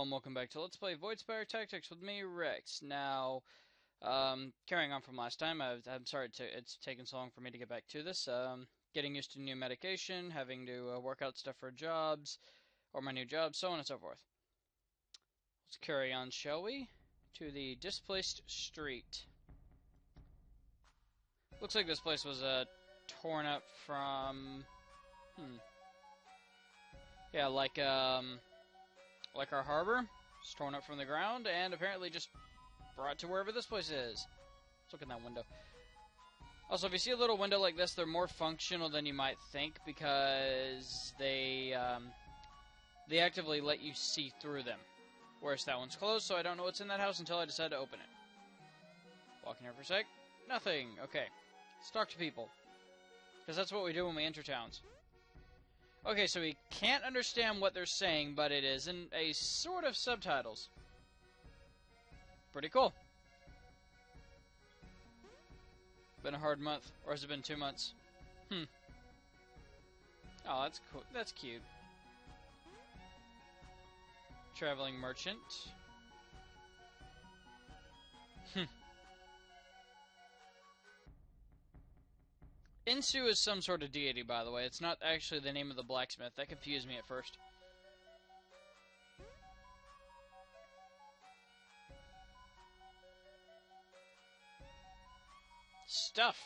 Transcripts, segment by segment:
Hello and welcome back to Let's Play Voidspire Tactics with me, Rex. Now, carrying on from last time, I'm sorry it's taken so long for me to get back to this. Getting used to new medication, having to work out stuff for jobs, or my new job, so on and so forth. Let's carry on, shall we? To the displaced street. Looks like this place was torn up from... Yeah, like our harbor. It's torn up from the ground, and apparently just brought to wherever this place is. Let's look in that window. Also, if you see a little window like this, they're more functional than you might think, because they actively let you see through them. Whereas that one's closed, so I don't know what's in that house until I decide to open it. Walking here for a sec. Nothing. Okay. Let's talk to people. Because that's what we do when we enter towns. Okay, so we can't understand what they're saying, but it is in a sort of subtitles. Pretty cool. Been a hard month, or has it been 2 months? Oh, that's cool. That's cute. Traveling merchant. Insu is some sort of deity, by the way. It's not actually the name of the blacksmith. That confused me at first. Stuff!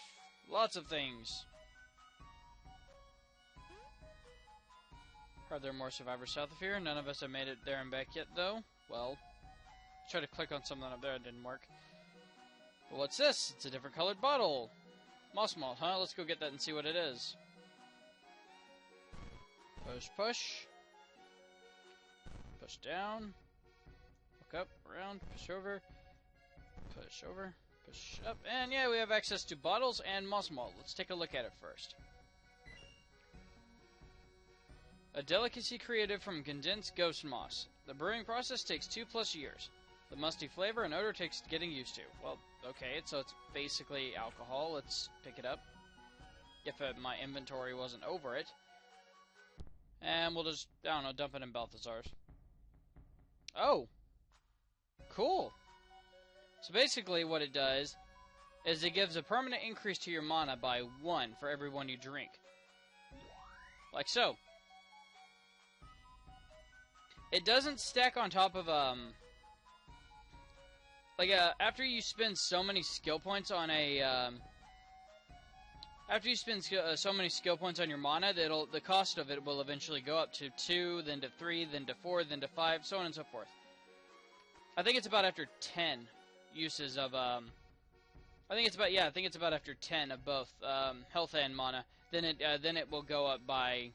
Lots of things. Are there more survivors south of here? None of us have made it there and back yet, though. Well, try to click on something up there. It didn't work. But what's this? It's a different colored bottle. Moss malt, huh? Let's go get that and see what it is. Push, push. Push down. Look up, around, push over. Push over, push up. And yeah, we have access to bottles and moss malt. Let's take a look at it first. A delicacy created from condensed ghost moss. The brewing process takes 2+ years. The musty flavor and odor takes getting used to. Well, okay, so it's basically alcohol. Let's pick it up. If my inventory wasn't over it. And we'll just, I don't know, dump it in Balthazar's. Oh! Cool! So basically what it does is it gives a permanent increase to your mana by 1 for every one you drink. Like so. It doesn't stack on top of, after you spend so many skill points on a, after you spend so many skill points on your mana, the cost of it will eventually go up to 2, then to 3, then to 4, then to 5, so on and so forth. I think it's about after 10 uses of, I think it's about after 10 of both, health and mana, then it will go up by,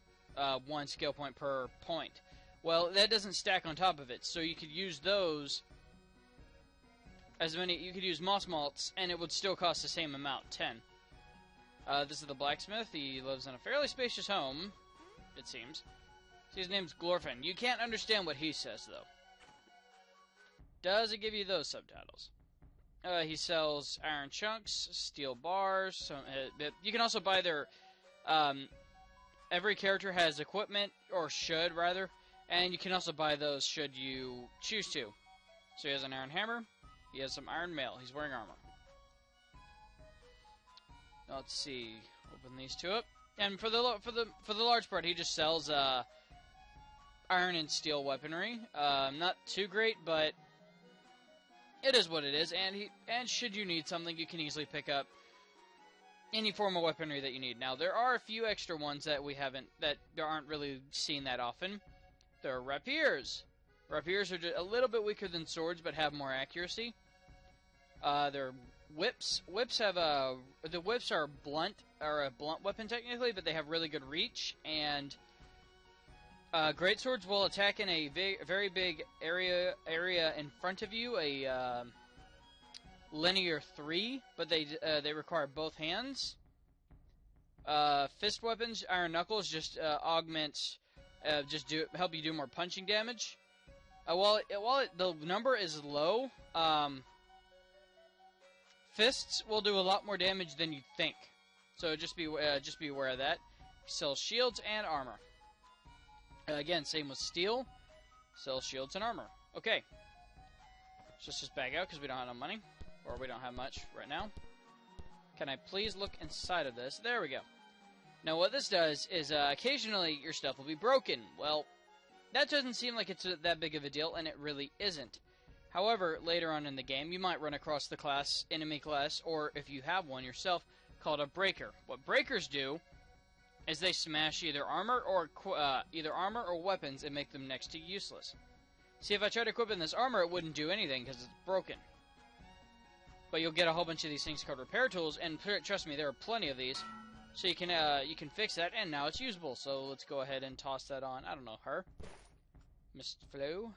1 skill point per point. Well, that doesn't stack on top of it, so you could use those... you could use moss malts, and it would still cost the same amount, 10. This is the blacksmith. He lives in a fairly spacious home, it seems. See, his name's Glorfin. You can't understand what he says, though. Does it give you those subtitles? He sells iron chunks, steel bars. You can also buy their... every character has equipment, or should, rather. And you can also buy those should you choose to. So he has an iron hammer. He has some iron mail. He's wearing armor. Now, let's see. Open these two up. And for the large part, he just sells iron and steel weaponry. Not too great, but it is what it is. And should you need something, you can easily pick up any form of weaponry that you need. Now, there are a few extra ones that aren't really seen that often. There are rapiers. Rapiers are just a little bit weaker than swords, but have more accuracy. They're whips. Whips have the whips are a blunt weapon technically, but they have really good reach. And great swords will attack in a very big area in front of you, a linear 3, but they require both hands. Fist weapons, iron knuckles, just augment, help you do more punching damage. While the number is low, fists will do a lot more damage than you think. So just be aware of that. He sells shields and armor. Again, same with steel. Sell shields and armor. Okay. Let's just bag out because we don't have no money. Or we don't have much right now. Can I please look inside of this? There we go. Now what this does is occasionally your stuff will be broken. Well, that doesn't seem like it's that big of a deal, and it really isn't. However, later on in the game, you might run across the enemy class, or if you have one yourself, called a breaker. What breakers do is they smash either armor or weapons and make them next to useless. See, if I tried equipping this armor, it wouldn't do anything because it's broken. But you'll get a whole bunch of these things called repair tools, and trust me, there are plenty of these. So you can fix that, and now it's usable. So let's go ahead and toss that on. I don't know, her, Miss Flo.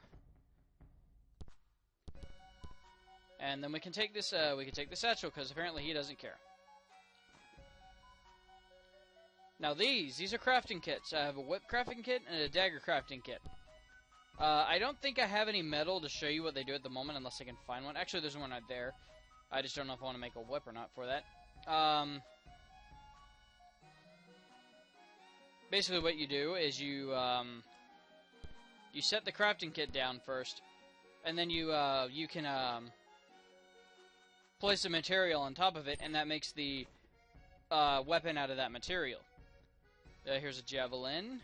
And then we can take this. We can take the satchel because apparently he doesn't care. Now these are crafting kits. I have a whip crafting kit and a dagger crafting kit. I don't think I have any metal to show you what they do at the moment, unless I can find one. Actually, there's one right there. I just don't know if I want to make a whip or not for that. Basically, what you do is you set the crafting kit down first, and then you can place a material on top of it, and that makes the weapon out of that material. Here's a javelin.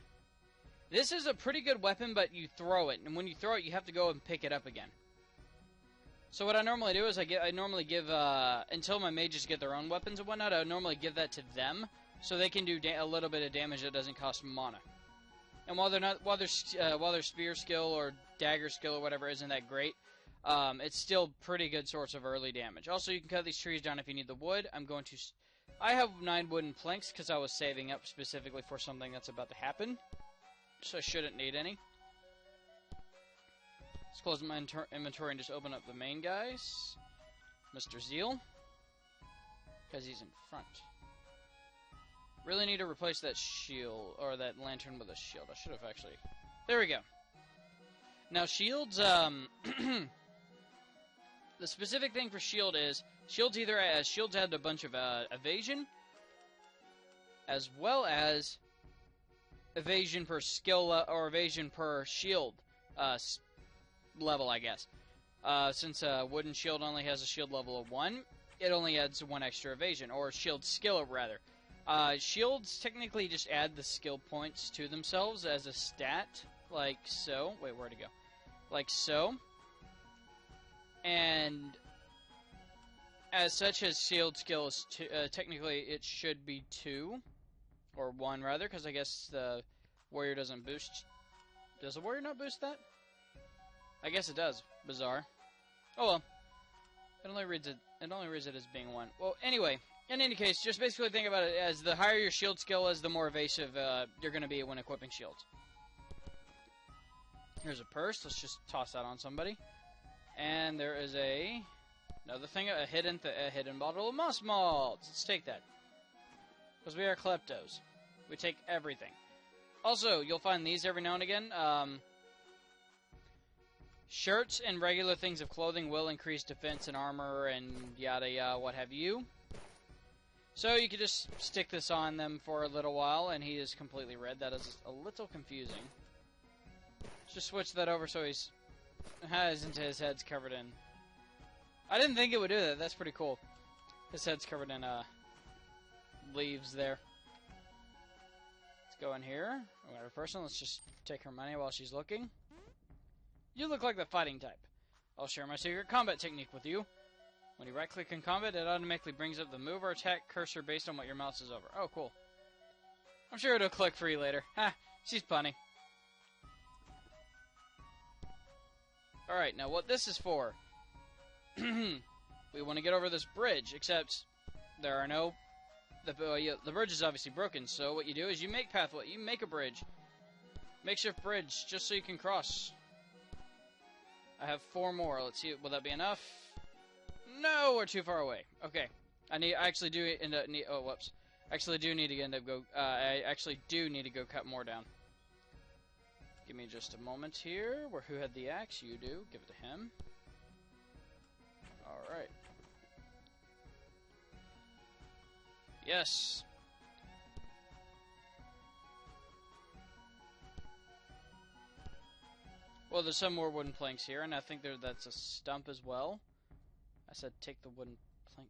This is a pretty good weapon, but you throw it, and when you throw it, you have to go and pick it up again. So what I normally do is I normally give until my mages get their own weapons and whatnot. I would normally give that to them, so they can do a little bit of damage that doesn't cost mana. And while their spear skill or dagger skill or whatever isn't that great, it's still pretty good source of early damage. Also, you can cut these trees down if you need the wood. I have 9 wooden planks because I was saving up specifically for something that's about to happen. So I shouldn't need any. Let's close my inventory and just open up the main guys. Mr. Zeal. Because he's in front. Really need to replace that shield, or that lantern with a shield. I should have actually... There we go. Now shields, the specific thing for shield is, shields add a bunch of evasion, as well as evasion per skill, or evasion per shield level, I guess. Since a wooden shield only has a shield level of 1, it only adds 1 extra evasion, or shield skill, rather. Shields technically just add the skill points to themselves as a stat, like so. Wait, where'd it go? Like so. And as such, as shield skill is technically it should be 2, or 1 rather, because I guess the warrior doesn't boost. Does the warrior not boost that? I guess it does. Bizarre. Oh well. It only reads it as being 1. Well, anyway, in any case, just basically think about it as the higher your shield skill is, the more evasive you're going to be when equipping shields. Here's a purse. Let's just toss that on somebody. And there is another thing, a hidden bottle of moss malts. Let's take that. Because we are kleptos. We take everything. Also, you'll find these every now and again. Shirts and regular things of clothing will increase defense and armor and yada yada, what have you. So you could just stick this on them for a little while, and he is completely red. That is a little confusing. Just switch that over so his head's covered in... I didn't think it would do that. That's pretty cool. His head's covered in leaves there. Let's go in here. We got a person. Let's just take her money while she's looking. You look like the fighting type. I'll share my secret combat technique with you. When you right-click in combat, it automatically brings up the move or attack cursor based on what your mouse is over. Oh, cool. I'm sure it'll click for you later. Ha! She's punny. Alright, now what this is for. We want to get over this bridge, except there are no... The bridge is obviously broken, so what you do is you make pathway. You make a bridge. Makeshift bridge, just so you can cross. I have 4 more. Let's see, will that be enough? No, we're too far away. Okay, I actually do end up need. Oh, whoops! Actually, do need to end up go. I actually do need to go cut more down. Give me just a moment here. Who had the axe? You do. Give it to him. All right. Yes. Well, there's some more wooden planks here, and I think that's a stump as well. I said take the wooden plank.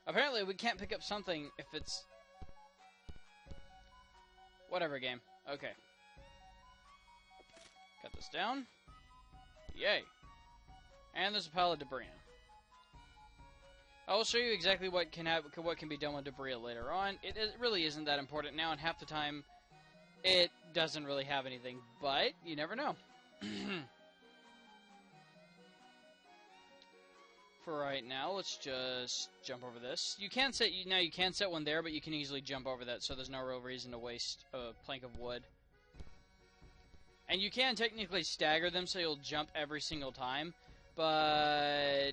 Apparently, we can't pick up something if it's... Whatever, game. Okay. Cut this down. Yay. And there's a pile of debris. I will show you exactly what can be done with debris later on. It really isn't that important now, and half the time it doesn't really have anything, but you never know. For right now, let's just jump over this. You can set one there, but you can easily jump over that, so there's no real reason to waste a plank of wood. And you can technically stagger them so you'll jump every single time, but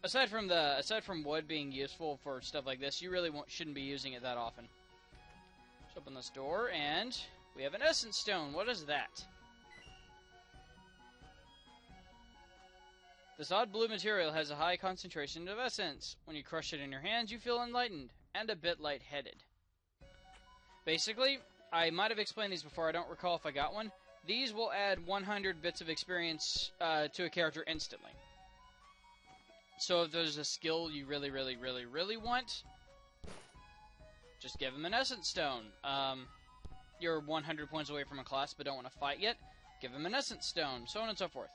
aside from wood being useful for stuff like this, you really shouldn't be using it that often. Let's open this door, and we have an essence stone. What is that? This odd blue material has a high concentration of essence. When you crush it in your hands, you feel enlightened and a bit lightheaded. Basically, I might have explained these before. I don't recall if I got one. These will add 100 bits of experience to a character instantly. So if there's a skill you really, really, really, really want, just give them an essence stone. You're 100 points away from a class but don't want to fight yet, give them an essence stone, so on and so forth.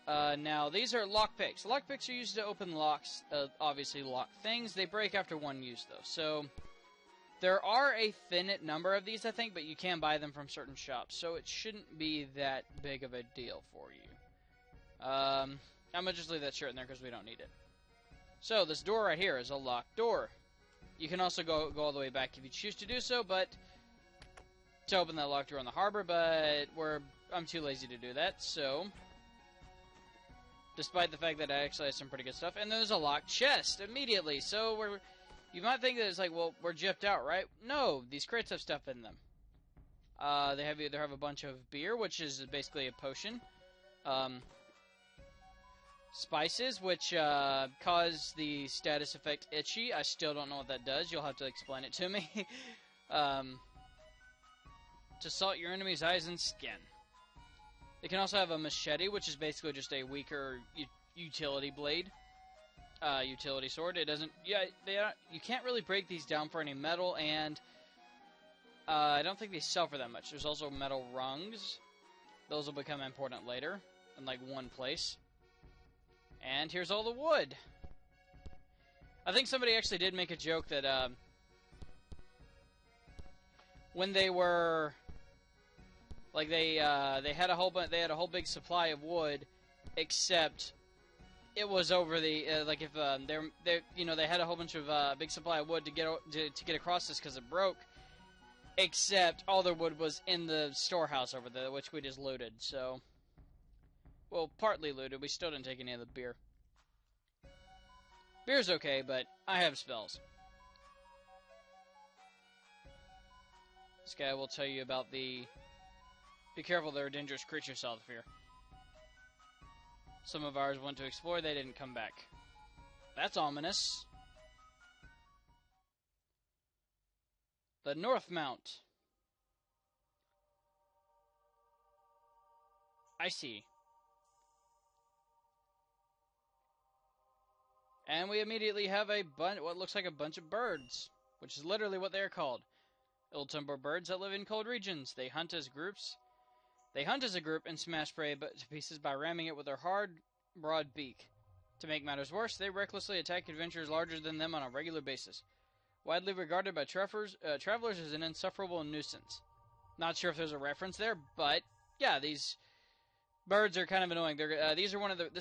Now, these are lockpicks. Lockpicks are used to open locks, obviously lock things. They break after one use, though. So, there are a finite number of these, I think, but you can buy them from certain shops. So, it shouldn't be that big of a deal for you. I'm going to just leave that shirt in there because we don't need it. So, this door right here is a locked door. You can also go all the way back if you choose to do so, but to open that locked door on the harbor, but I'm too lazy to do that, so... Despite the fact that I actually have some pretty good stuff. And there's a locked chest immediately. So you might think that it's like, well, we're gypped out, right? No, these crates have stuff in them. They either have a bunch of beer, which is basically a potion. Spices, which cause the status effect itchy. I still don't know what that does. You'll have to explain it to me. To salt your enemy's eyes and skin. They can also have a machete, which is basically just a weaker utility blade, utility sword. It doesn't, you can't really break these down for any metal, and I don't think they sell for that much. There's also metal rungs. Those will become important later, in like one place. And here's all the wood. I think somebody actually did make a joke that when they were... Like they had a whole big supply of wood, except it was over the like if they had a whole bunch of big supply of wood to get across this because it broke, except all their wood was in the storehouse over there, which we just looted. So, well, partly looted. We still didn't take any of the beer. Beer's okay, but I have spells. This guy will tell you about the. Be careful, there are dangerous creatures south of here. Some of ours went to explore, they didn't come back. That's ominous. The North Mount. I see. And we immediately have what looks like a bunch of birds, which is literally what they're called. Ill-tempered birds that live in cold regions. They hunt as groups. They hunt as a group and smash prey to pieces by ramming it with their hard, broad beak. To make matters worse, they recklessly attack adventurers larger than them on a regular basis. Widely regarded by travelers as an insufferable nuisance. Not sure if there's a reference there, but yeah, these birds are kind of annoying. This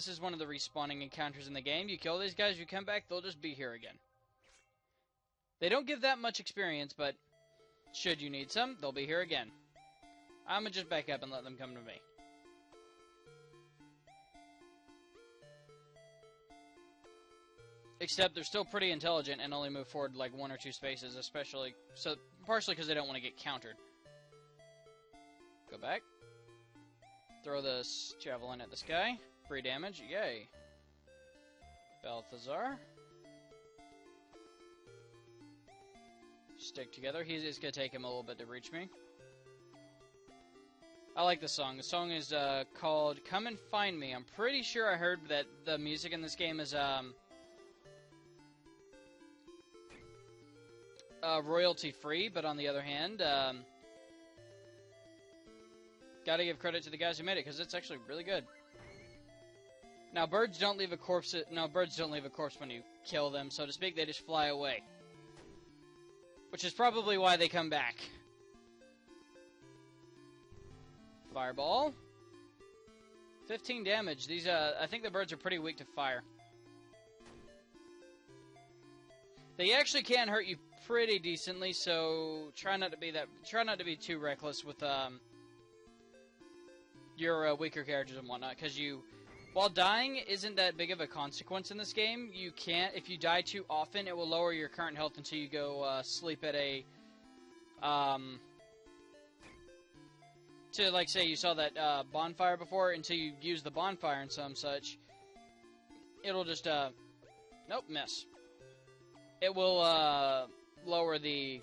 is one of the respawning encounters in the game. You kill these guys, you come back, they'll just be here again. They don't give that much experience, but should you need some, they'll be here again. I'm going to just back up and let them come to me. Except they're still pretty intelligent and only move forward like 1 or 2 spaces, partially because they don't want to get countered. Go back. Throw this javelin at this guy. Free damage, yay. Balthazar. Stick together. It's going to take him a little bit to reach me. I like the song. The song is called Come and Find Me. I'm pretty sure I heard that the music in this game is royalty free, but on the other hand, gotta give credit to the guys who made it because it's actually really good. Now, birds don't leave a corpse. No, birds don't leave a corpse when you kill them, so to speak. They just fly away, which is probably why they come back. Fireball. 15 damage. These, I think the birds are pretty weak to fire. They actually can hurt you pretty decently, so try not to be too reckless with your weaker characters and whatnot, because while dying isn't that big of a consequence in this game, if you die too often, it will lower your current health until you go sleep at a to, like, say you saw that bonfire before, until you use the bonfire and some such, it'll just, nope, miss. It will, lower the,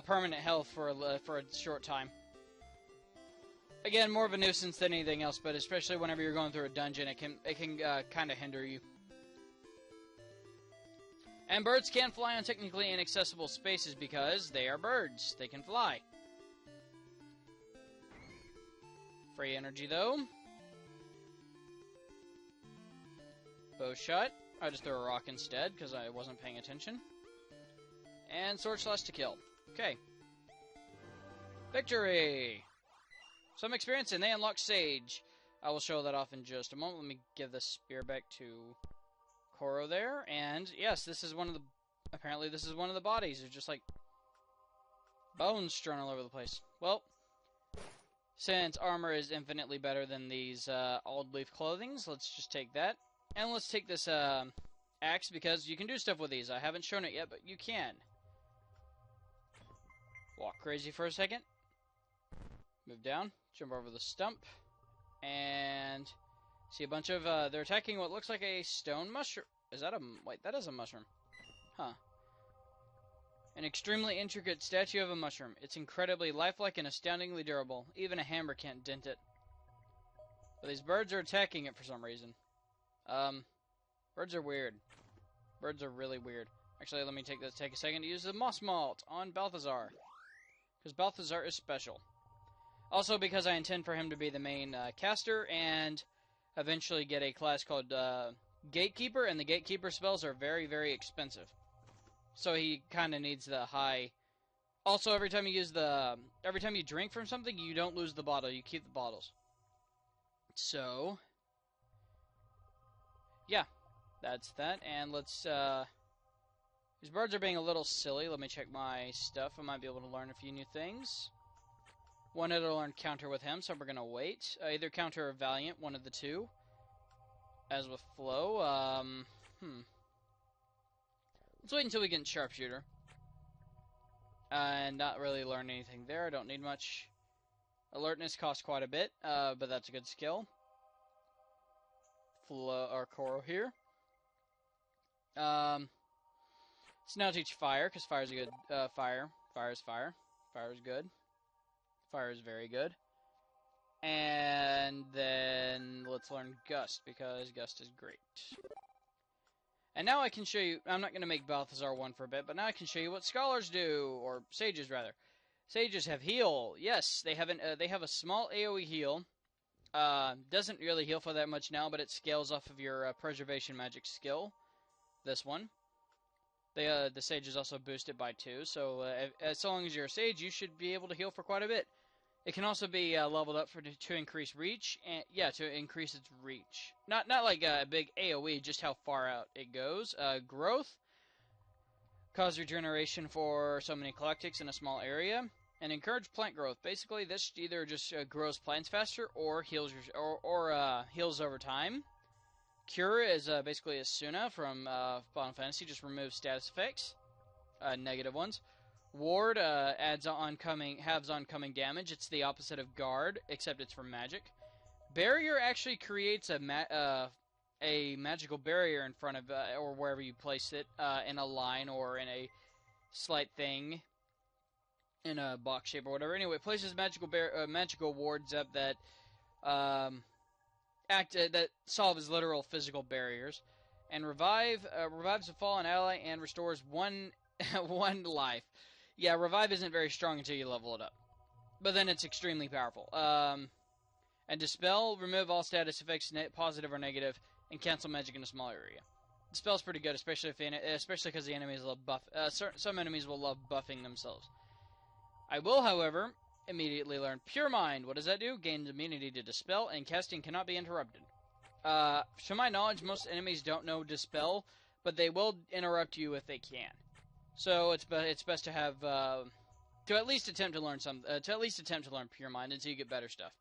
permanent health for a short time. Again, more of a nuisance than anything else, but especially whenever you're going through a dungeon, it can kind of hinder you. And birds can fly on technically inaccessible spaces because they are birds. They can fly. Free energy, though. Bow shot. I just threw a rock instead, because I wasn't paying attention. And sword slash to kill. Okay. Victory! Some experience, and they unlock Sage. I will show that off in just a moment. Let me give the spear back to Koro there. And, yes, this is apparently this is one of the bodies. There's just, like, bones strewn all over the place. Well, since armor is infinitely better than these old leaf clothings, let's just take that. And let's take this axe, because you can do stuff with these. I haven't shown it yet, but you can. Walk crazy for a second. Move down. Jump over the stump. And see a bunch of, they're attacking what looks like a stone mushroom. Is that wait, that is a mushroom. Huh. An extremely intricate statue of a mushroom. It's incredibly lifelike and astoundingly durable. Even a hammer can't dent it. But these birds are attacking it for some reason. Birds are weird. Birds are really weird. Actually, let me take a second to use the moss malt on Balthazar. Because Balthazar is special. Also because I intend for him to be the main caster and eventually get a class called Gatekeeper, and the Gatekeeper spells are very, very expensive. So he kind of needs the high. Also, every time you drink from something, you don't lose the bottle. You keep the bottles. So, yeah, that's that. And let's, these birds are being a little silly. Let me check my stuff. I might be able to learn a few new things. Wanted to learn counter with him, so we're going to wait. Either counter or valiant, one of the two. As with flow, let's wait until we get sharpshooter. And not really learn anything there. I don't need much. Alertness costs quite a bit, but that's a good skill. Flow or Koro here. Let's now teach fire, because fire is a good fire. Fire is fire. Fire is good. Fire is very good. And then let's learn Gust, because Gust is great. And now I can show you, I'm not going to make Balthazar one for a bit, but now I can show you what scholars do, or sages rather. Sages have heal. Yes, they have a small AoE heal. Doesn't really heal for that much now, but it scales off of your preservation magic skill. This one. The sages also boost it by 2, so as long as you're a sage, you should be able to heal for quite a bit. It can also be leveled up to increase reach, and yeah, to increase its reach. Not like a big AoE, just how far out it goes. Growth, cause regeneration for so many eclectics in a small area, and encourage plant growth. Basically, this either just grows plants faster or heals heals over time. Cure is basically a Suna from Final Fantasy, just removes status effects, negative ones. Ward halves oncoming damage. It's the opposite of guard, except it's for magic. Barrier actually creates a magical barrier in front of or wherever you place it, in a line or in a slight thing. in a box shape or whatever. Anyway, it places magical wards up that that solve as literal physical barriers, and revives a fallen ally and restores one life. Yeah, revive isn't very strong until you level it up, but then it's extremely powerful. And dispel, remove all status effects, positive or negative, and cancel magic in a small area. Dispel's pretty good, especially because the enemies love buff. Some enemies will love buffing themselves. I will, however, immediately learn Pure Mind. What does that do? Gains immunity to dispel, and casting cannot be interrupted. To my knowledge, most enemies don't know dispel, but they will interrupt you if they can. So it's best to have to at least attempt to learn Pure Mind until you get better stuff.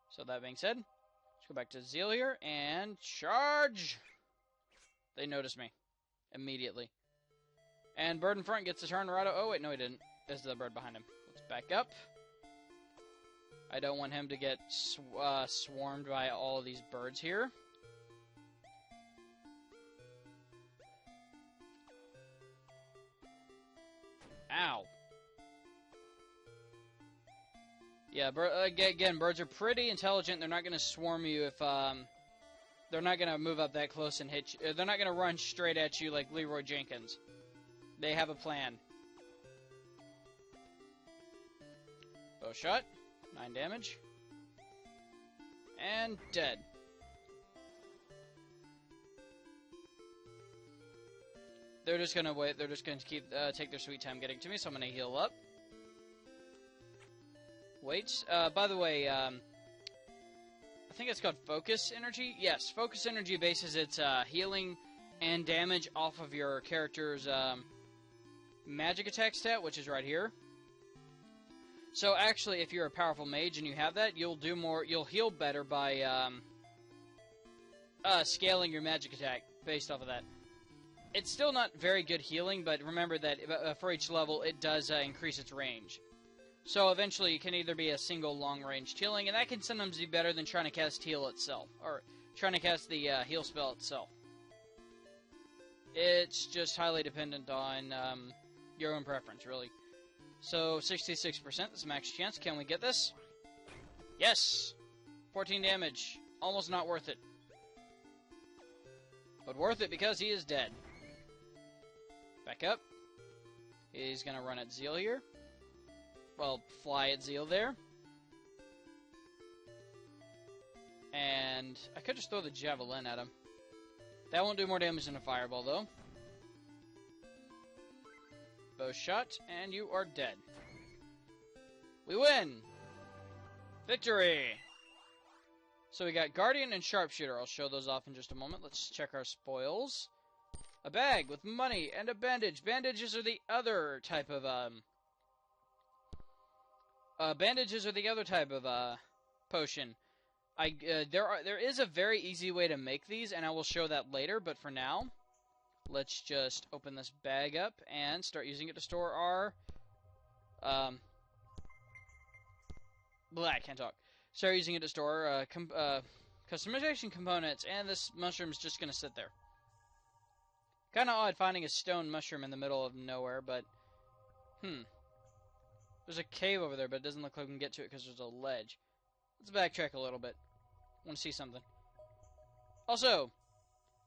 So that being said, let's go back to Zeal here and charge. They notice me immediately, and bird in front gets the turn right. Oh wait, no he didn't. There's the bird behind him. Let's back up. I don't want him to get swarmed by all of these birds here. Ow. Yeah, again, birds are pretty intelligent. They're not going to swarm you if they're not going to move up that close and hit you. They're not going to run straight at you like Leroy Jenkins. They have a plan. Bow shot. 9 damage. And dead. They're just gonna wait. They're just gonna take their sweet time getting to me, so I'm gonna heal up. Wait. By the way, I think it's called Focus Energy. Yes, Focus Energy bases its healing and damage off of your character's magic attack stat, which is right here. So actually, if you're a powerful mage and you have that, you'll do more. You'll heal better by scaling your magic attack based off of that. It's still not very good healing, but remember that for each level, it does increase its range. So eventually, it can either be a single long-range healing, and that can sometimes be better than trying to cast heal itself, or trying to cast the heal spell itself. It's just highly dependent on your own preference, really. So 66%, that's max chance. Can we get this? Yes! 14 damage. Almost not worth it. But worth it because he is dead. Back up. He's going to run at Zeal here. Well, fly at Zeal there. And I could just throw the javelin at him. That won't do more damage than a fireball, though. Bow shot, and you are dead. We win! Victory! So we got Guardian and Sharpshooter. I'll show those off in just a moment. Let's check our spoils. A bag with money and a bandage. Bandages are the other type of potion. There is a very easy way to make these, and I will show that later. But for now, let's just open this bag up and start using it to store our I can't talk. Start using it to store customization components, and this mushroom's just gonna sit there. Kind of odd finding a stone mushroom in the middle of nowhere, but there's a cave over there, but it doesn't look like we can get to it because there's a ledge. Let's backtrack a little bit. I want to see something. Also,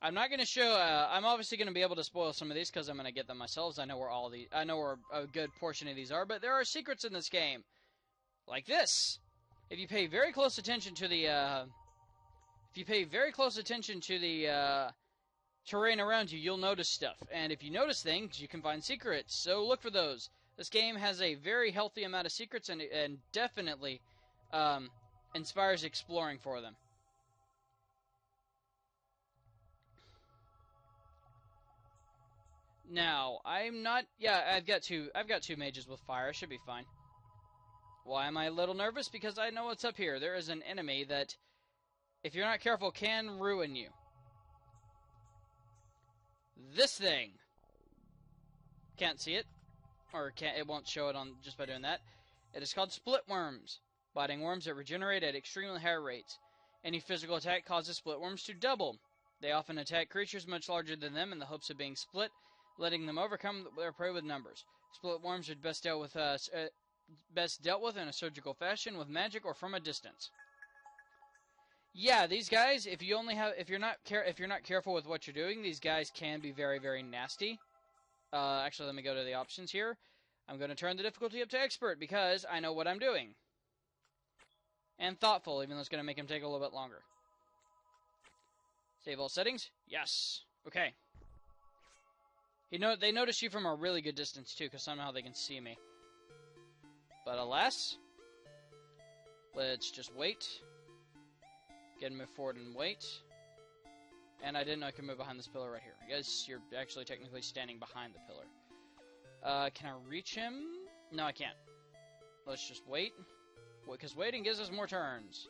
I'm not going to show. I'm obviously going to be able to spoil some of these because I'm going to get them myself. I know where a good portion of these are, but there are secrets in this game, like this. If you pay very close attention to the, terrain around you, you'll notice stuff. And if you notice things, you can find secrets. So look for those. This game has a very healthy amount of secrets, and definitely inspires exploring for them. Now, I'm not. Yeah, I've got two mages with fire. I should be fine. Why am I a little nervous? Because I know what's up here. There is an enemy that, if you're not careful, can ruin you. This thing. Can't see it, or it won't show it on just by doing that. It is called split worms. Biting worms that regenerate at extremely high rates. Any physical attack causes split worms to double. They often attack creatures much larger than them in the hopes of being split, letting them overcome their prey with numbers. Split worms are best dealt with in a surgical fashion with magic or from a distance. Yeah, these guys, if you're not careful with what you're doing, these guys can be very, very nasty. Actually, let me go to the options here. I'm going to turn the difficulty up to expert because I know what I'm doing. And thoughtful, even though it's going to make him take a little bit longer. Save all settings? Yes. Okay. They notice you from a really good distance, too, because somehow they can see me. But alas, let's just wait. Get him move forward and wait. And I didn't know I could move behind this pillar right here. I guess you're actually technically standing behind the pillar. Can I reach him? No, I can't. Let's just wait. Because waiting gives us more turns.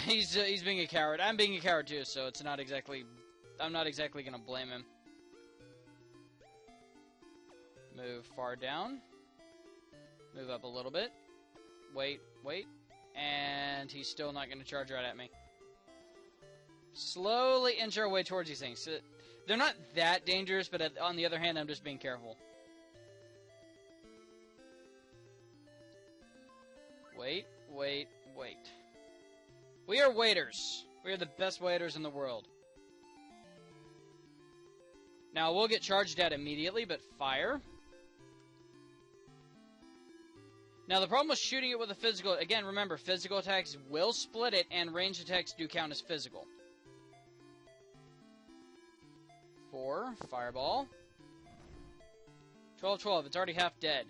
He's being a coward. I'm being a coward too, so it's not exactly... I'm not exactly gonna blame him. Move far down. Move up a little bit. Wait. And he's still not gonna charge right at me. Slowly inch our way towards these things. They're not that dangerous, but on the other hand, I'm just being careful. Wait. We are waiters. We are the best waiters in the world. Now, we'll get charged at immediately, but fire. Now, the problem with shooting it with a physical... Again, remember, physical attacks will split it, and ranged attacks do count as physical. 4, fireball. 12, it's already half dead.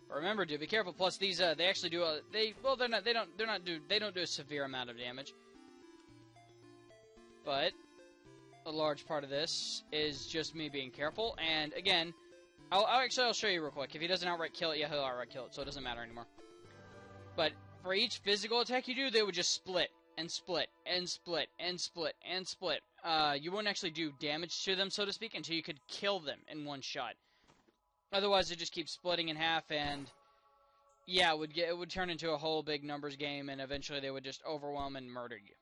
But remember, dude, be careful. Plus, these they actually do they don't do a severe amount of damage. But a large part of this is just me being careful. And again, I'll show you real quick. If he doesn't outright kill it, yeah, he'll outright kill it, so it doesn't matter anymore. But for each physical attack you do, they would just split and split and split and split and split. You wouldn't actually do damage to them, so to speak, until you could kill them in one shot. Otherwise, it just keeps splitting in half, and yeah, it would turn into a whole big numbers game, and eventually they would just overwhelm and murder you.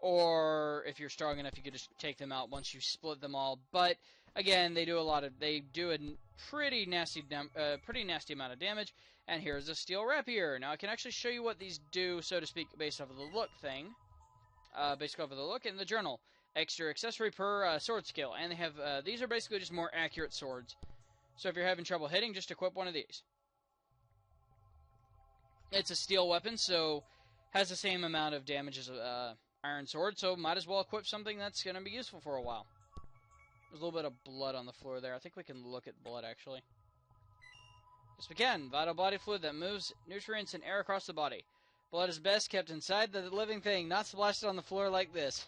Or if you're strong enough, you could just take them out once you split them all. But again, they do a pretty nasty amount of damage. And here's a steel rapier. Now I can actually show you what these do, so to speak, based off of the look thing. Based off of the look in the journal. Extra accessory per sword skill, and they have these are basically just more accurate swords. So if you're having trouble hitting, just equip one of these. It's a steel weapon, so has the same amount of damage as a iron sword, so might as well equip something that's going to be useful for a while. There's a little bit of blood on the floor there. I think we can look at blood, actually. Yes, we can. Vital body fluid that moves nutrients and air across the body. Blood is best kept inside the living thing, not splashed on the floor like this.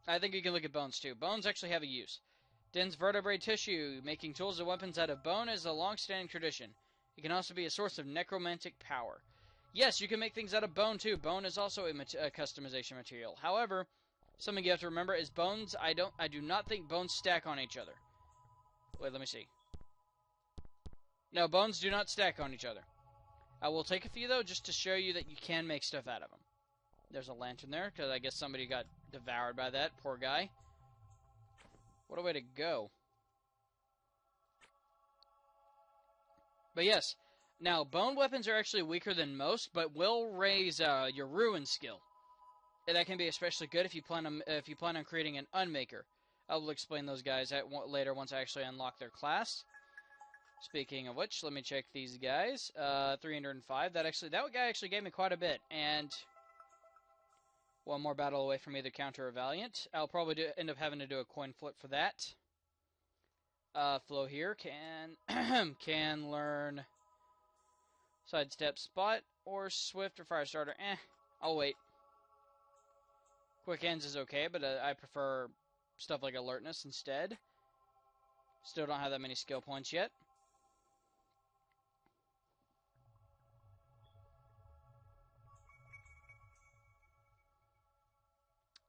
I think you can look at bones, too. Bones actually have a use. Dense vertebrate tissue. Making tools and weapons out of bone is a long-standing tradition. It can also be a source of necromantic power. Yes, you can make things out of bone, too. Bone is also a customization material. However, something you have to remember is bones, I do not think bones stack on each other. Wait, let me see. No, bones do not stack on each other. I will take a few, though, just to show you that you can make stuff out of them. There's a lantern there, because I guess somebody got devoured by that. Poor guy. What a way to go. But yes, now, bone weapons are actually weaker than most, but will raise your ruin skill. And that can be especially good if you plan on creating an unmaker. I will explain those guys later once I actually unlock their class. Speaking of which, let me check these guys. 305. That guy actually gave me quite a bit, and one more battle away from either counter or valiant. I'll probably end up having to do a coin flip for that. Flow here can learn sidestep, spot, or swift or fire starter. I'll wait. Quick ends is okay, but I prefer stuff like alertness instead. Still don't have that many skill points yet.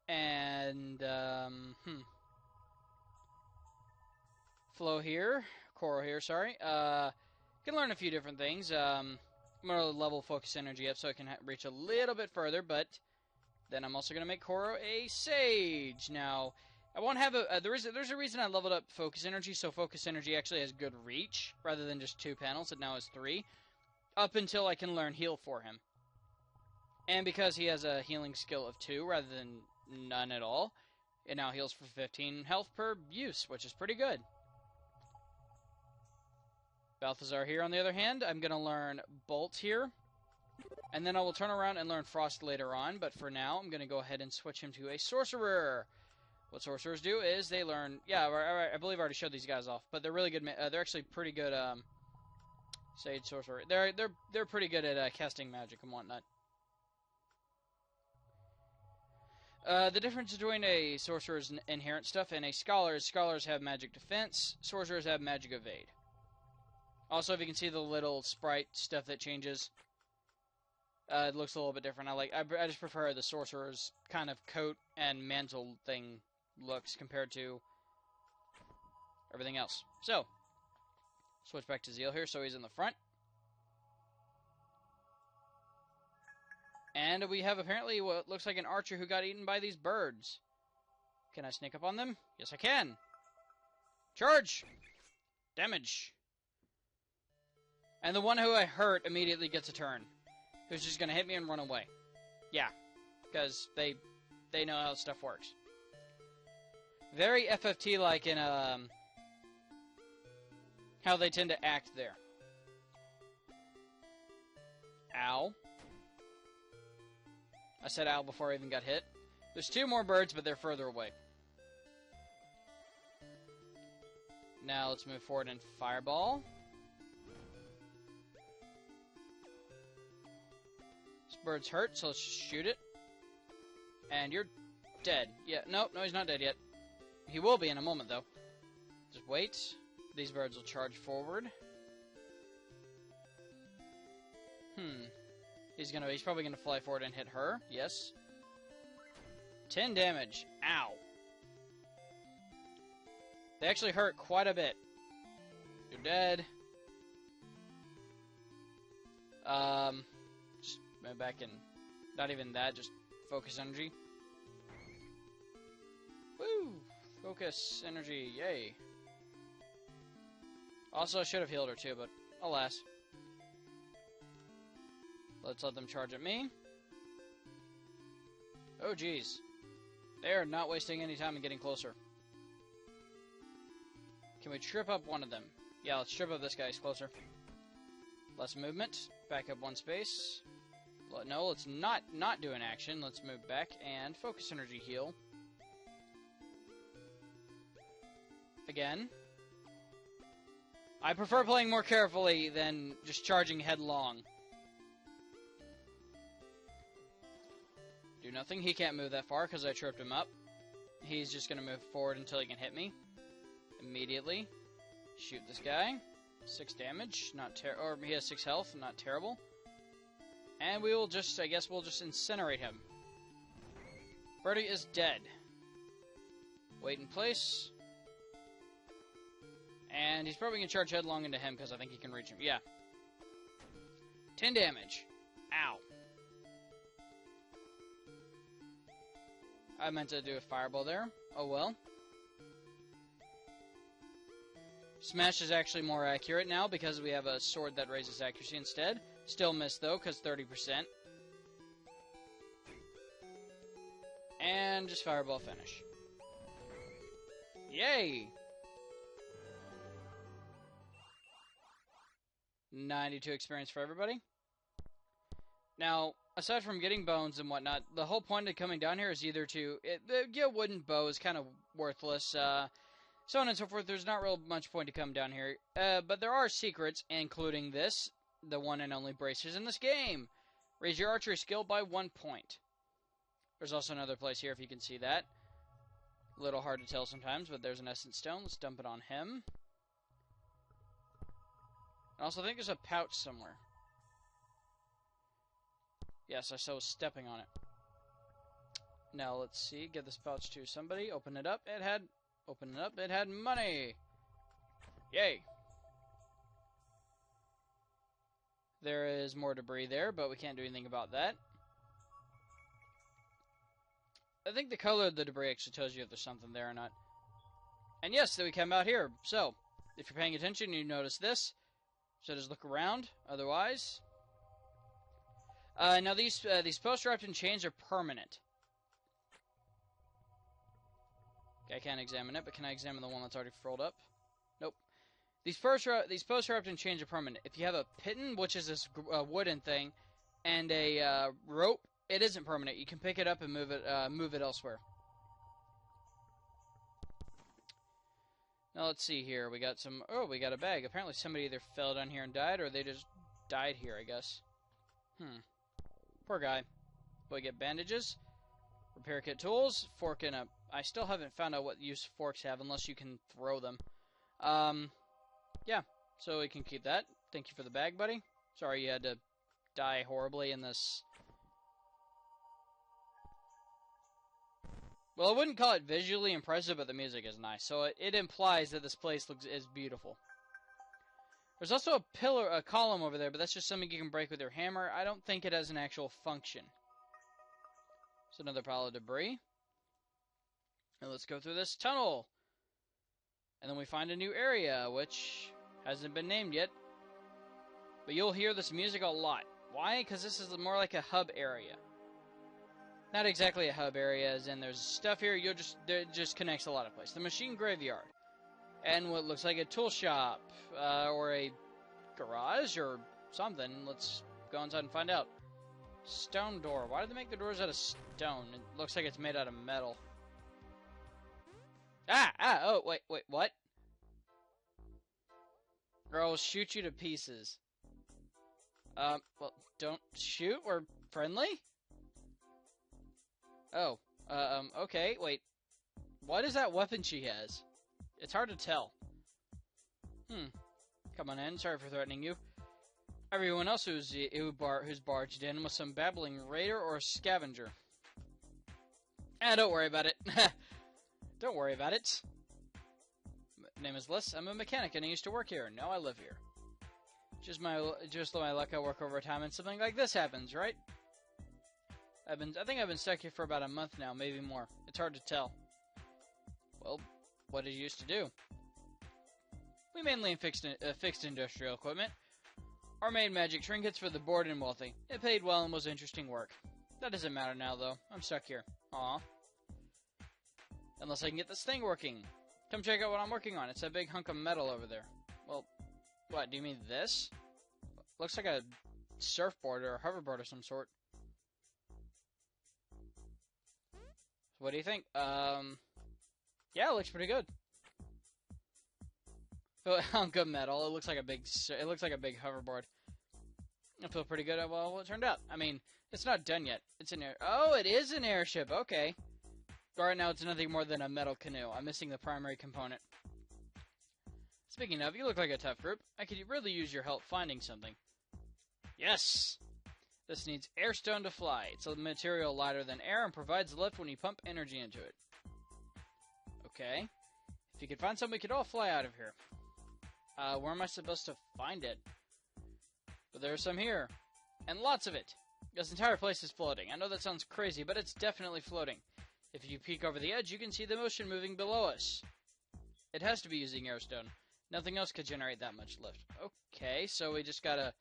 And, Flow here, Coral here, sorry. Can learn a few different things. I'm going to level focus energy up so I can reach a little bit further, but then I'm also going to make Koro a sage. Now, I won't have a... there's a reason I leveled up Focus Energy, so Focus Energy actually has good reach, rather than just 2 panels. It now has 3. Up until I can learn Heal for him. And because he has a healing skill of 2, rather than none at all, it now heals for 15 health per use, which is pretty good. Balthazar here, on the other hand, I'm going to learn Bolt here. And then I will turn around and learn Frost later on, but for now, I'm going to go ahead and switch him to a Sorcerer. What Sorcerers do is they learn... Yeah, I believe I already showed these guys off, but they're really good... they're actually pretty good... Sage Sorcerer. They're pretty good at casting magic and whatnot. The difference between a Sorcerer's inherent stuff and a Scholar is Scholars have magic defense, Sorcerers have magic evade. Also, if you can see the little sprite stuff that changes, it looks a little bit different. I just prefer the Sorcerer's kind of coat and mantle thing looks compared to everything else. So, switch back to Zeal here, so he's in the front. And we have apparently what looks like an archer who got eaten by these birds. Can I sneak up on them? Yes, I can. Charge! Damage. And the one who I hurt immediately gets a turn. Who's just going to hit me and run away. Yeah, because they know how stuff works. Very FFT-like in how they tend to act there. Ow. I said ow before I even got hit. There's 2 more birds, but they're further away. Now let's move forward and fireball. This bird's hurt, so let's just shoot it. And you're dead. Yeah, no, he's not dead yet. He will be in a moment, though. Just wait. These birds will charge forward. He's probably gonna fly forward and hit her. Yes. 10 damage. Ow. They actually hurt quite a bit. You're dead. Just move back and not even that, just focus energy. Woo! Focus energy, yay. Also, I should have healed her too, but alas. Let's let them charge at me. Oh, jeez. They are not wasting any time in getting closer. Can we trip up one of them? Yeah, let's trip up this guy. He's closer. Less movement. Back up 1 space. No, let's not do an action. Let's move back and focus energy heal. Again. I prefer playing more carefully than just charging headlong. Do nothing. He can't move that far because I tripped him up. He's just going to move forward until he can hit me. Immediately. Shoot this guy. 6 damage. Or he has 6 health. Not terrible. And we will just, I guess we'll just incinerate him. Birdie is dead. Wait in place. And he's probably going to charge headlong into him because I think he can reach him. Yeah. 10 damage. Ow. I meant to do a fireball there. Oh well. Smash is actually more accurate now because we have a sword that raises accuracy instead. Still missed though, because 30%. And just fireball finish. Yay! 92 experience for everybody. Now, aside from getting bones and whatnot, the whole point of coming down here is either to... the wooden bow is kind of worthless, so on and so forth. There's not real much point to come down here. But there are secrets, including this, the one and only bracers in this game. Raise your archery skill by 1 point. There's also another place here, if you can see that. A little hard to tell sometimes, but there's an essence stone. Let's dump it on him. I also think there's a pouch somewhere. Yes, I saw stepping on it. Now, let's see. Give this pouch to somebody. Open it up. Open it up. It had money. Yay. There is more debris there, but we can't do anything about that. I think the color of the debris actually tells you if there's something there or not. And yes, we came out here. So, if you're paying attention, you notice this. So just look around. Otherwise, now these post-eruption chains are permanent. Okay, I can't examine it, but can I examine the one that's already furled up? Nope. These post-eruption chains are permanent. If you have a pitten, which is this wooden thing, and a rope, it isn't permanent. You can pick it up and move it elsewhere. Now let's see here. We got some. Oh, we got a bag. Apparently somebody either fell down here and died, or they just died here, I guess. Poor guy. We get bandages, repair kit tools, fork and a. I still haven't found out what use forks have, unless you can throw them. Yeah. So we can keep that. Thank you for the bag, buddy. Sorry you had to die horribly in this. Well, I wouldn't call it visually impressive, but the music is nice, so it implies that this place is beautiful. There's also a column over there, but that's just something you can break with your hammer. I don't think it has an actual function. It's another pile of debris. And let's go through this tunnel. And then we find a new area, which hasn't been named yet. But you'll hear this music a lot. Why? Because this is more like a hub area. Not exactly a hub area, as in there's stuff here. It just connects a lot of places. The machine graveyard, and what looks like a tool shop, or a garage, or something. Let's go inside and find out. Stone door. Why did they make the doors out of stone? It looks like it's made out of metal. Oh, wait, what? Or I'll shoot you to pieces. Well, don't shoot. We're friendly? Oh, okay, wait. What is that weapon she has? It's hard to tell. Come on in, sorry for threatening you. Everyone else who's barged in was some babbling raider or scavenger. Don't worry about it. Don't worry about it. My name is Liz. I'm a mechanic and I used to work here. Now I live here. Just my luck, I work overtime and something like this happens, right? I think I've been stuck here for about a month now, maybe more. It's hard to tell. Well, what did you used to do? We mainly fixed industrial equipment. Or made magic trinkets for the bored and wealthy. It paid well and was interesting work. That doesn't matter now, though. I'm stuck here. Aw. Unless I can get this thing working. Come check out what I'm working on. It's a big hunk of metal over there. Well, what, do you mean this? Looks like a surfboard or a hoverboard of some sort. What do you think? Yeah, it looks pretty good. A hunk of metal. It looks like a big hoverboard. I feel pretty good at well it turned out. I mean, it's not done yet. It's an air. Oh, it is an airship. Okay. Right now, it's nothing more than a metal canoe. I'm missing the primary component. Speaking of, you look like a tough group. I could really use your help finding something. Yes. This needs airstone to fly. It's a material lighter than air and provides lift when you pump energy into it. Okay. If you could find something, we could all fly out of here. Where am I supposed to find it? But there's some here. And lots of it. This entire place is floating. I know that sounds crazy, but it's definitely floating. If you peek over the edge, you can see the motion moving below us. It has to be using airstone. Nothing else could generate that much lift. Okay, so we just gotta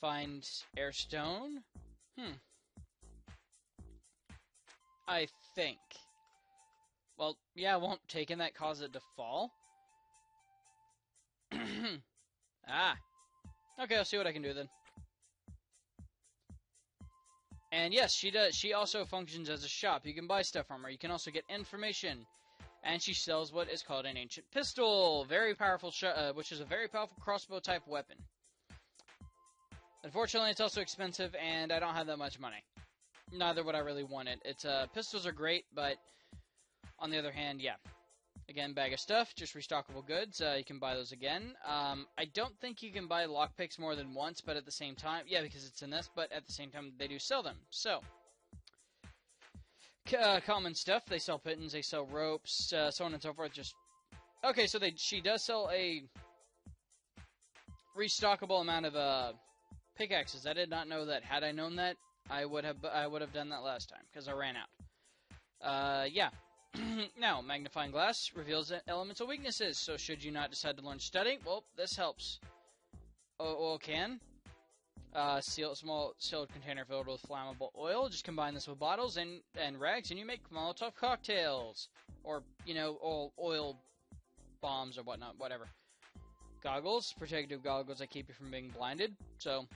find airstone. I think. Well, yeah, won't taking that cause it to fall? Okay, I'll see what I can do then. And yes, she does. She also functions as a shop. You can buy stuff from her. You can also get information. And she sells what is called an ancient pistol. Very powerful, which is a very powerful crossbow type weapon. Unfortunately, it's also expensive, and I don't have that much money. Neither would I really want it. Pistols are great, but on the other hand, yeah. Again, bag of stuff, just restockable goods. You can buy those again. I don't think you can buy lockpicks more than once, but at the same time, yeah, because it's in this, but at the same time, they do sell them. So, common stuff. They sell pittons, they sell ropes, so on and so forth. Okay, so she does sell a restockable amount of pickaxes. I did not know that. Had I known that, I would have done that last time because I ran out. Yeah. Now, magnifying glass reveals elemental weaknesses, so should you not decide to learn study, well, this helps. Oil can. Small sealed container filled with flammable oil. Just combine this with bottles and rags, and you make Molotov cocktails. Or, oil bombs or whatnot, whatever. Goggles. Protective goggles that keep you from being blinded. So,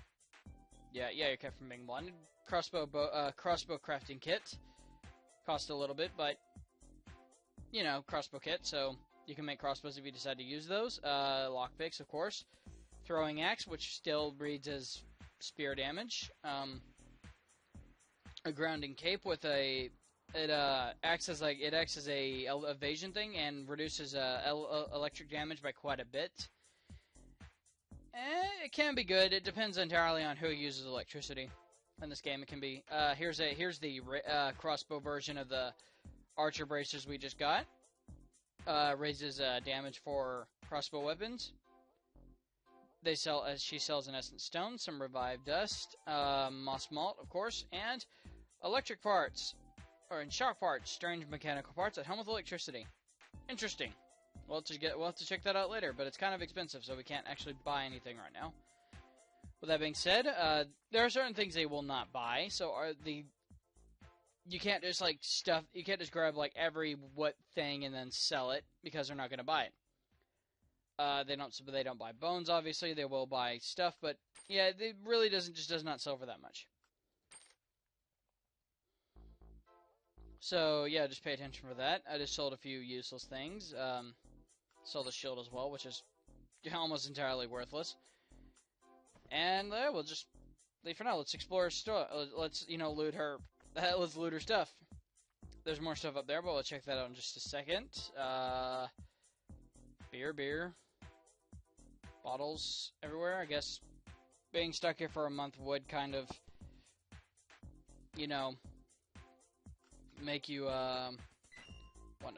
yeah, you're kept from being blinded. Crossbow crafting kit. Cost a little bit, but, crossbow kit, so you can make crossbows if you decide to use those. Lockpicks, of course. Throwing axe, which still reads as spear damage. A grounding cape with it acts as a evasion thing and reduces electric damage by quite a bit. It can be good. It depends entirely on who uses electricity in this game. It can be. Here's the crossbow version of the archer bracers we just got. Raises damage for crossbow weapons. She sells an essence stone, some revived dust, moss malt, of course, and electric parts, and shock parts, strange mechanical parts that home with electricity. Interesting. We'll have to check that out later, but it's kind of expensive, so we can't actually buy anything right now. With that being said, there are certain things they will not buy, so you can't just you can't just grab every thing and then sell it because they're not going to buy it. They don't buy bones, obviously. They will buy stuff, but yeah, it really does not sell for that much. So yeah, just pay attention for that. I just sold a few useless things. Sold a shield as well, which is almost entirely worthless. And we'll just leave for now. Let's explore her store. Let's loot her. Let's loot her stuff. There's more stuff up there, but we'll check that out in just a second. Beer. Bottles everywhere. I guess being stuck here for a month would kind of, make you want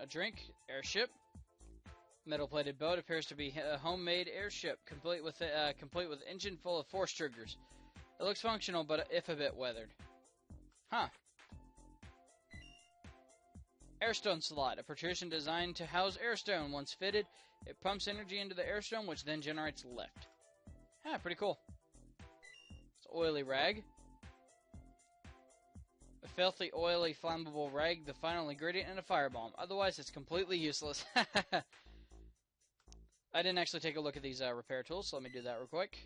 a drink. Airship. Metal-plated boat appears to be a homemade airship, complete with engine full of force triggers. It looks functional, but if a bit weathered. Huh. Airstone slot, a protrusion designed to house airstone. Once fitted, it pumps energy into the airstone, which then generates lift. Ah, pretty cool. It's oily rag. A filthy, oily, flammable rag, the final ingredient in a firebomb. Otherwise, it's completely useless. I didn't actually take a look at these repair tools, so let me do that real quick.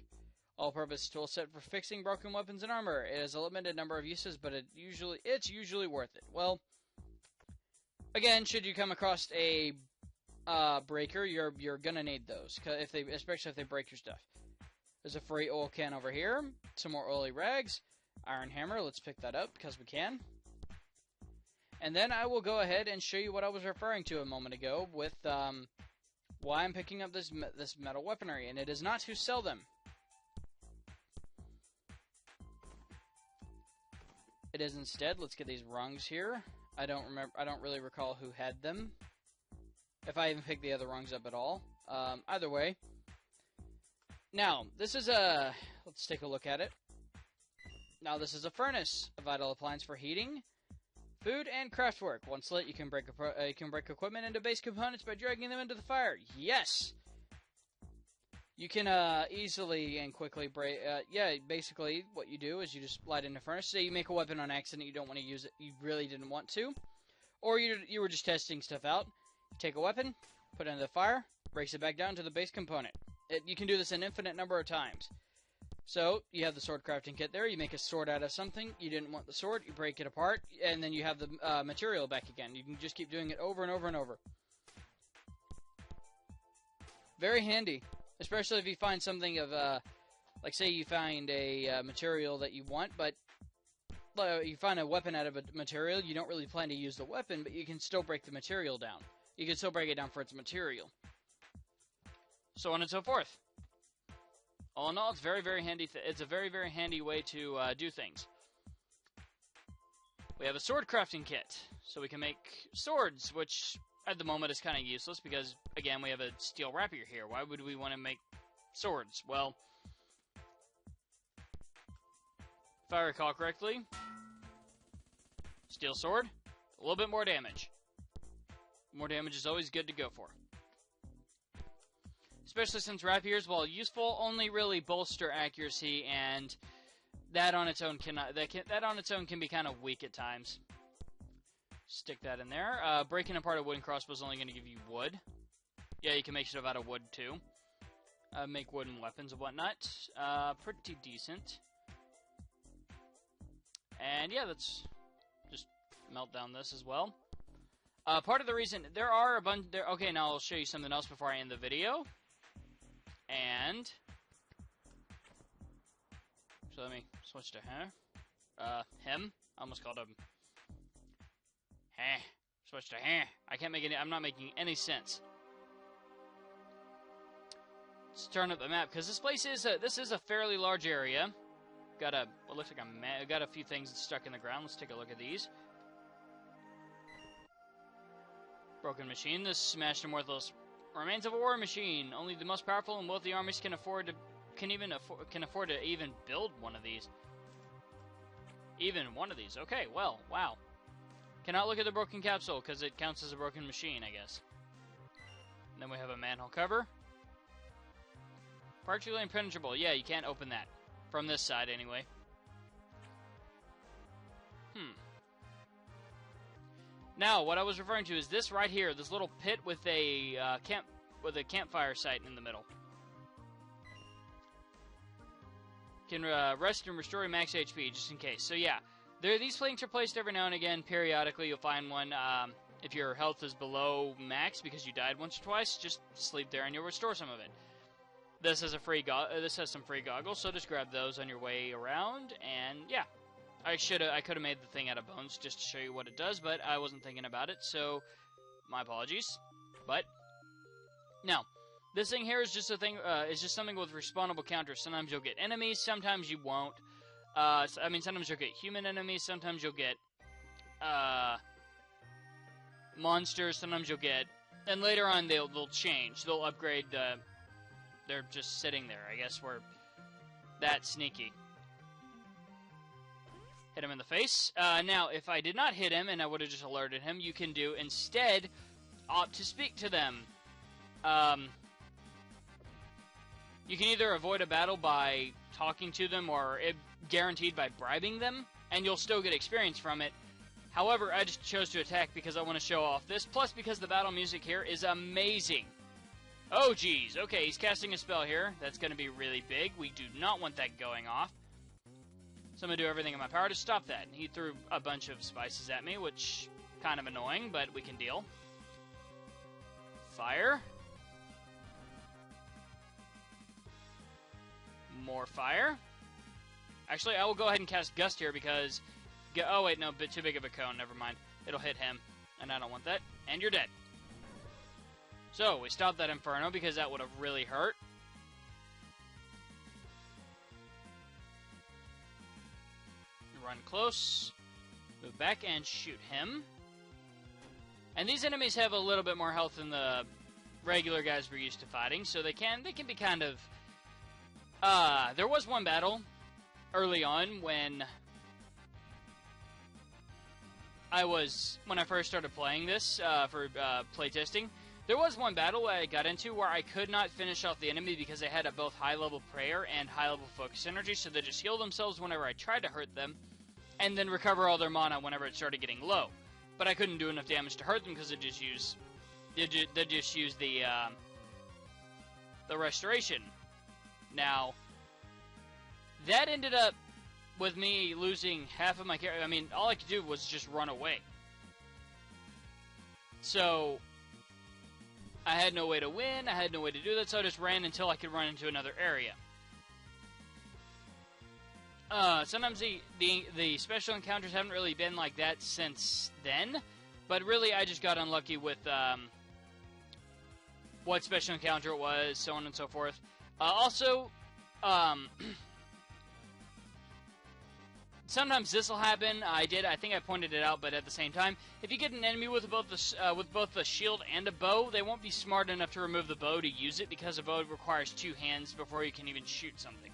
All-purpose tool set for fixing broken weapons and armor. It has a limited number of uses, but it's usually worth it. Well, again, should you come across a breaker, you're gonna need those, especially if they break your stuff. There's a free oil can over here. Some more oily rags. Iron hammer. Let's pick that up because we can. And then I will go ahead and show you what I was referring to a moment ago with why I'm picking up this metal weaponry, and it is not to sell them. It is instead, let's get these rungs here. I don't really recall who had them. If I even picked the other rungs up at all. Either way. Now, this is let's take a look at it. Now, this is a furnace, a vital appliance for heating, food, and craftwork. Once lit, you can break equipment into base components by dragging them into the fire. Yes! You can easily and quickly break... basically, what you do is you just light in the furnace. Say you make a weapon on accident, you don't want to use it, you really didn't want to. Or you were just testing stuff out. Take a weapon, put it into the fire, breaks it back down to the base component. You can do this an infinite number of times. So, you have the sword crafting kit there. You make a sword out of something. You didn't want the sword. You break it apart. And then you have the material back again. You can just keep doing it over and over and over. Very handy. Especially if you find something of, like say you find a material that you want, but you find a weapon out of a material. You don't really plan to use the weapon, but you can still break the material down. You can still break it down for its material. So on and so forth. All in all, it's very, very handy. It's a very, very handy way to do things. We have a sword crafting kit, so we can make swords, which at the moment is kind of useless because, again, we have a steel rapier here. Why would we want to make swords? Well, if I recall correctly, steel sword, A little bit more damage. More damage is always good to go for. Especially since rapiers, while useful, only really bolster accuracy, and that on its own can be kind of weak at times. Stick that in there. Breaking apart a wooden crossbow is only going to give you wood. Yeah, you can make stuff out of wood too. Make wooden weapons and whatnot. Pretty decent. And yeah, let's just melt down this as well. Part of the reason there are a bunch. Okay, now I'll show you something else before I end the video. And so let me switch to her. Him. I almost called him. Heh. Switch to heh. I'm not making any sense. Let's turn up the map because this place is a fairly large area. Got what looks like got a few things stuck in the ground. Let's take a look at these. Broken machine. This smashed and worthless remains of a war machine. Only the most powerful and wealthy armies can afford to even build one of these. Even one of these. Okay, well, wow. Cannot look at the broken capsule because it counts as a broken machine, I guess. And then we have a manhole cover. Partially impenetrable. Yeah, you can't open that. From this side, anyway. Now, what I was referring to is this right here. This little pit with a campfire site in the middle. Can rest and restore your max HP, just in case. So, yeah. These planks are placed every now and again. Periodically, you'll find one. If your health is below max because you died once or twice, just sleep there and you'll restore some of it. This has some free goggles, so just grab those on your way around. And yeah, I could have made the thing out of bones just to show you what it does, but I wasn't thinking about it. So my apologies. But now, this thing here is just just something with respawnable counters. Sometimes you'll get enemies, sometimes you won't. Sometimes you'll get human enemies, sometimes you'll get monsters, sometimes you'll get, and later on they'll change. They'll upgrade. They're just sitting there. I guess we're that sneaky. Hit him in the face. Now, if I did not hit him and I would have just alerted him, you can instead opt to speak to them. You can either avoid a battle by talking to them or guaranteed by bribing them, and you'll still get experience from it. However, I just chose to attack because I want to show off this, plus because the battle music here is amazing. Oh, geez. Okay, he's casting a spell here. That's going to be really big. We do not want that going off. So I'm going to do everything in my power to stop that. He threw a bunch of spices at me, which kind of annoying, but we can deal. Fire. More fire. Actually, I will go ahead and cast Gust here because... Oh, wait, no, too big of a cone. Never mind. It'll hit him, and I don't want that. And you're dead. So, we stopped that Inferno because that would have really hurt. Run close. Move back and shoot him. And these enemies have a little bit more health than the regular guys we're used to fighting, so they can be kind of... there was one battle early on when I first started playing this for playtesting. There was one battle I got into where I could not finish off the enemy because they had both high-level prayer and high-level focus energy, so they just heal themselves whenever I tried to hurt them, and then recover all their mana whenever it started getting low. But I couldn't do enough damage to hurt them because they just use the restoration. Now, that ended up with me losing half of my character. I mean, all I could do was just run away. So I had no way to win, I had no way to do that, so I just ran until I could run into another area. Sometimes the special encounters haven't really been like that since then, but really I just got unlucky with what special encounter it was, so on and so forth. Sometimes this will happen. I think I pointed it out, but at the same time, if you get an enemy with both the shield and a bow, they won't be smart enough to remove the bow to use it because a bow requires two hands before you can even shoot something.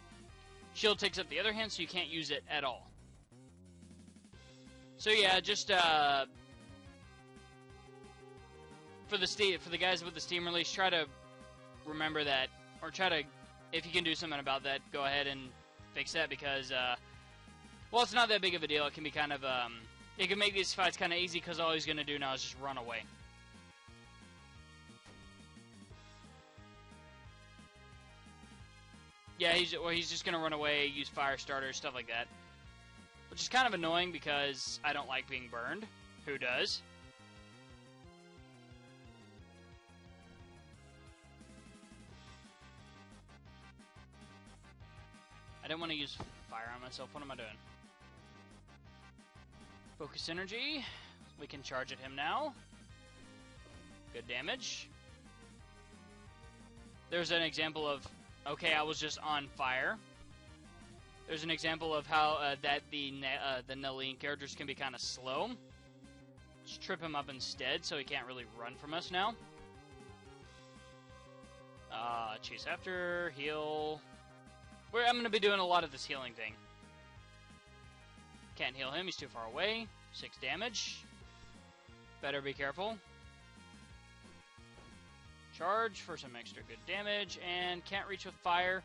Shield takes up the other hand, so you can't use it at all. So yeah, just for the guys with the Steam release, try to remember that, or try to, if you can do something about that, go ahead and fix that, because well, it's not that big of a deal. It can be kind of it can make these fights kind of easy, because all he's gonna do now is just run away. Yeah, he's just gonna run away, use fire starters, stuff like that. Which is kind of annoying because I don't like being burned. Who does? I didn't want to use fire on myself. What am I doing? Focus energy. We can charge at him now. Good damage. There's an example of, okay, I was just on fire. There's an example of how that the Nellian characters can be kind of slow. Just trip him up instead, so he can't really run from us now. Chase after, heal. I'm going to be doing a lot of this healing thing. Can't heal him, he's too far away. 6 damage. Better be careful. Charge for some extra good damage, and can't reach with fire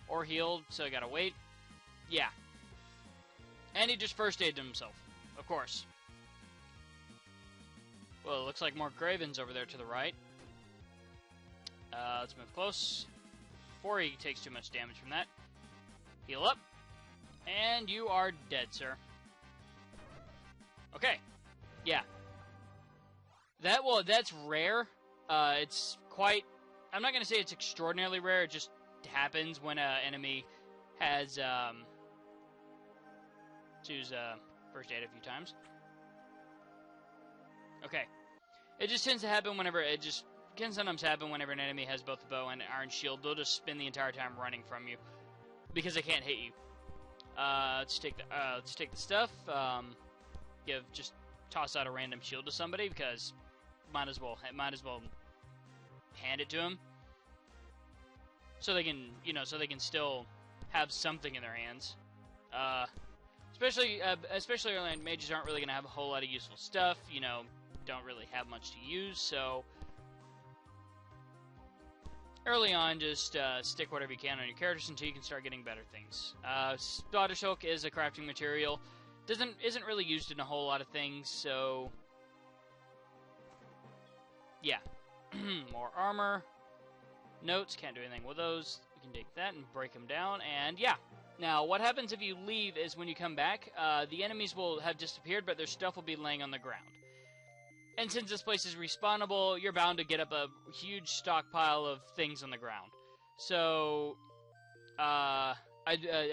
or heal, so I gotta wait. Yeah. And he just first aided himself, of course. Well, it looks like more Gravens over there to the right. Let's move close. Before he takes too much damage from that. Heal up. And you are dead, sir. Okay. Yeah. That's rare. It's quite... I'm not going to say it's extraordinarily rare. It just happens when an enemy has... choose first aid a few times. Okay. It just tends to happen whenever... It just can sometimes happen whenever an enemy has both a bow and an iron shield. They'll just spend the entire time running from you because they can't hit you. Let's take the stuff. Just toss out a random shield to somebody because might as well hand it to them so they can still have something in their hands. Especially early on, mages aren't really going to have a whole lot of useful stuff. Don't really have much to use, so early on, just stick whatever you can on your characters until you can start getting better things. Spider silk is a crafting material. Isn't really used in a whole lot of things, so yeah. More armor. Notes, can't do anything with those. You can take that and break them down, and yeah. Now, what happens if you leave is when you come back, the enemies will have disappeared, but their stuff will be laying on the ground. And since this place is respawnable, you're bound to get up a huge stockpile of things on the ground. So, I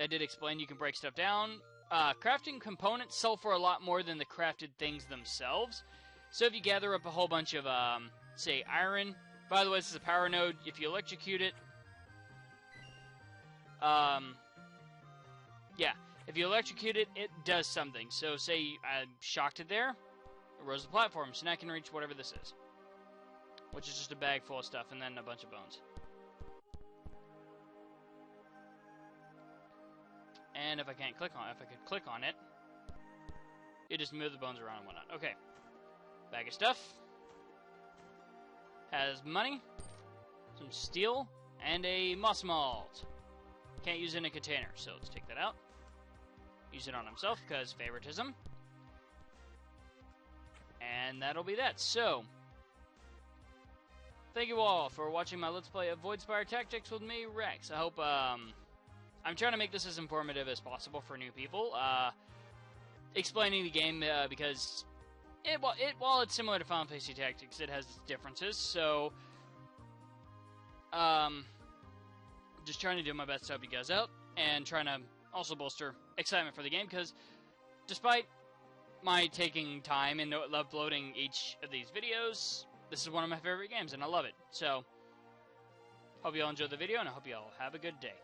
did explain you can break stuff down. Crafting components sell for a lot more than the crafted things themselves. So if you gather up a whole bunch of, say, iron... By the way, this is a power node. If you electrocute it... yeah. If you electrocute it, it does something. So, say I shocked it there. It rose the platform, so now I can reach whatever this is. Which is just a bag full of stuff and then a bunch of bones. And if I could click on it, you just move the bones around and whatnot. Okay. Bag of stuff. Has money, some steel, and a moss malt. Can't use it in a container, so let's take that out. Use it on himself, because favoritism. And that'll be that. So, thank you all for watching my Let's Play of Voidspire Tactics with me, Rex. I hope, I'm trying to make this as informative as possible for new people. Explaining the game, because while it's similar to Final Fantasy Tactics, it has its differences, so, just trying to do my best to help you guys out, and trying to also bolster excitement for the game, because despite my taking time and uploading each of these videos, this is one of my favorite games, and I love it. So, hope you all enjoyed the video, and I hope you all have a good day.